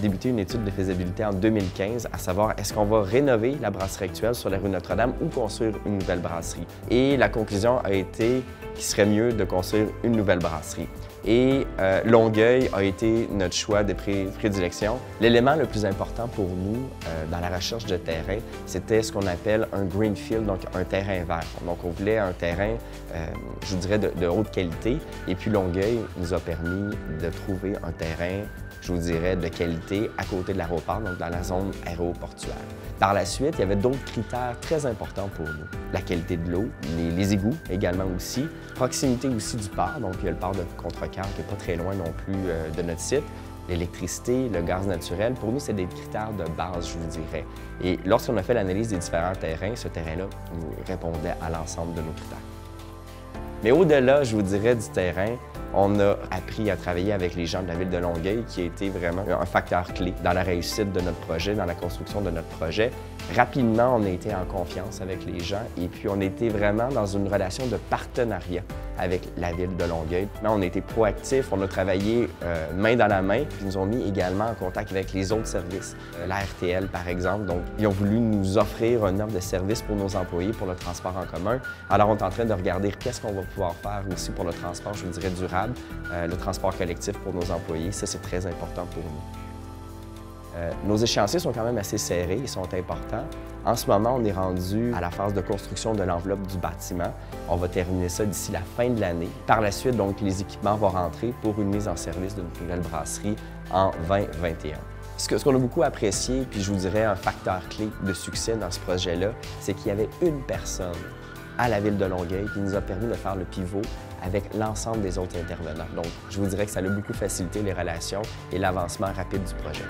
débuté une étude de faisabilité en 2015, à savoir est-ce qu'on va rénover la brasserie actuelle sur la rue Notre-Dame ou construire une nouvelle brasserie. Et la conclusion a été qu'il serait mieux de construire une nouvelle brasserie. Et Longueuil a été notre choix de prédilection. L'élément le plus important pour nous dans la recherche de terrain, c'était ce qu'on appelle un greenfield, donc un terrain vert. Donc on voulait un terrain, je vous dirais, de haute qualité. Et puis Longueuil nous a permis de trouver un terrain, je vous dirais, de qualité à côté de l'aéroport, donc dans la zone aéroportuaire. Par la suite, il y avait d'autres critères très importants pour nous. La qualité de l'eau, les égouts également aussi, proximité aussi du port, donc il y a le port de Contrecoeur qui n'est pas très loin non plus de notre site, l'électricité, le gaz naturel. Pour nous, c'est des critères de base, je vous dirais. Et lorsqu'on a fait l'analyse des différents terrains, ce terrain-là nous répondait à l'ensemble de nos critères. Mais au-delà, je vous dirais, du terrain, on a appris à travailler avec les gens de la ville de Longueuil, qui a été vraiment un facteur clé dans la réussite de notre projet, dans la construction de notre projet. Rapidement, on a été en confiance avec les gens et puis on était vraiment dans une relation de partenariat avec la ville de Longueuil. On a été proactifs, on a travaillé main dans la main, puis ils nous ont mis également en contact avec les autres services, la RTL par exemple. Donc, ils ont voulu nous offrir une offre de service pour nos employés pour le transport en commun. Alors, on est en train de regarder qu'est-ce qu'on va pouvoir faire aussi pour le transport, je vous dirais, durable, le transport collectif pour nos employés. Ça, c'est très important pour nous. Nos échéanciers sont quand même assez serrés, ils sont importants. En ce moment, on est rendu à la phase de construction de l'enveloppe du bâtiment. On va terminer ça d'ici la fin de l'année. Par la suite, donc, les équipements vont rentrer pour une mise en service d'une nouvelle brasserie en 2021. Ce qu'on a beaucoup apprécié, puis je vous dirais un facteur clé de succès dans ce projet-là, c'est qu'il y avait une personne à la ville de Longueuil qui nous a permis de faire le pivot avec l'ensemble des autres intervenants. Donc, je vous dirais que ça a beaucoup facilité les relations et l'avancement rapide du projet.